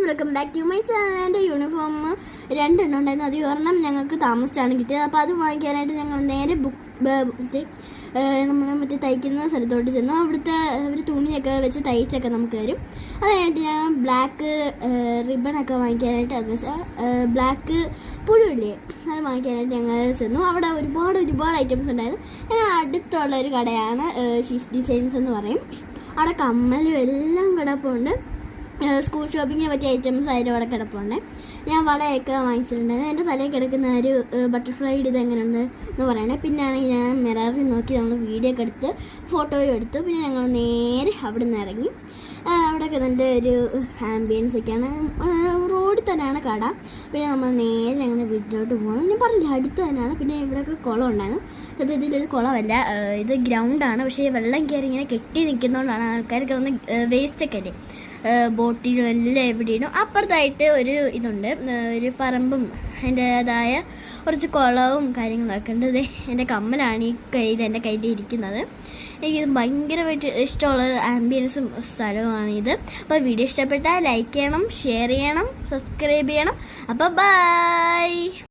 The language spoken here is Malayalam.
Welcome back to my channel. എൻ്റെ യൂണിഫോം രണ്ടെണ്ണം ഉണ്ടായിരുന്നു. അത് ഒരെണ്ണം ഞങ്ങൾക്ക് താമസിച്ചാണ് കിട്ടിയത്. അപ്പോൾ അത് വാങ്ങിക്കാനായിട്ട് ഞങ്ങൾ നേരെ നമ്മൾ മറ്റേ തയ്ക്കുന്ന സ്ഥലത്തോട്ട് ചെന്നു. അവിടുത്തെ ഒരു തുണിയൊക്കെ വെച്ച് തയ്ച്ചൊക്കെ നമുക്ക് തരും. അത് കഴിഞ്ഞിട്ട് ഞാൻ ബ്ലാക്ക് റിബണൊക്കെ വാങ്ങിക്കാനായിട്ട്, അത് വെച്ചാൽ ബ്ലാക്ക് പുഴുവില്ലേ, അത് വാങ്ങിക്കാനായിട്ട് ഞങ്ങൾ ചെന്നു. അവിടെ ഒരുപാട് ഐറ്റംസ് ഉണ്ടായിരുന്നു. അടുത്തുള്ള ഒരു കടയാണ് ഷീസ് ഡിസൈൻസ് എന്ന് പറയും. അവിടെ കമ്മലും എല്ലാം കിടപ്പുണ്ട്. സ്കൂൾ ഷോപ്പിങ്ങിന് പറ്റിയ ഐറ്റംസ് ആയിരുന്നു അവിടെ കിടപ്പുണ്ട്. ഞാൻ വളയൊക്കെ വാങ്ങിച്ചിട്ടുണ്ടായിരുന്നു. എൻ്റെ തലയിൽ കിടക്കുന്ന ഒരു ബട്ടർഫ്ലൈഡ് ഇത് എങ്ങനെയുണ്ട് എന്ന് പറയണേ. പിന്നെയാണെങ്കിൽ ഞാൻ മിററിൽ നോക്കി നമ്മൾ വീഡിയോ ഒക്കെ എടുത്ത് ഫോട്ടോയും എടുത്തു. പിന്നെ ഞങ്ങൾ നേരെ അവിടെ നിന്ന് ഇറങ്ങി. അവിടെയൊക്കെ നല്ല ഒരു ആംബിയൻസ് ഒക്കെയാണ്. റോഡിൽ തന്നെയാണ് കട. പിന്നെ നമ്മൾ നേരെ ഞങ്ങളുടെ വീട്ടിലോട്ട് പോകണം. ഞാൻ പറഞ്ഞില്ല, അടുത്ത് തന്നെയാണ്. പിന്നെ ഇവിടെയൊക്കെ കുളം ഉണ്ടായിരുന്നു. സത്യത്തിൽ ഇത് കുളമല്ല, ഇത് ഗ്രൗണ്ടാണ്. പക്ഷേ വെള്ളം കയറി ഇങ്ങനെ കെട്ടി നിൽക്കുന്നതുകൊണ്ടാണ് ആൾക്കാർക്ക് ഒന്ന് വേസ്റ്റൊക്കെ അല്ലേ ബോട്ടിലും എല്ലാം എവിടെ ഇടും. അപ്പുറത്തായിട്ട് ഒരു ഇതുണ്ട്, ഒരു പറമ്പും അതിൻ്റേതായ കുറച്ച് കുളവും കാര്യങ്ങളൊക്കെ ഉണ്ട്. ഇതേ എൻ്റെ കമ്മലാണ് എൻ്റെ കയ്യിൽ ഇരിക്കുന്നത്. എനിക്കിത് ഭയങ്കരമായിട്ട് ഇഷ്ടമുള്ള ആംബിയൻസും സ്ഥലവുമാണിത്. അപ്പോൾ വീഡിയോ ഇഷ്ടപ്പെട്ടാൽ ലൈക്ക് ചെയ്യണം, ഷെയർ ചെയ്യണം, സബ്സ്ക്രൈബ് ചെയ്യണം. അപ്പോൾ ബൈ.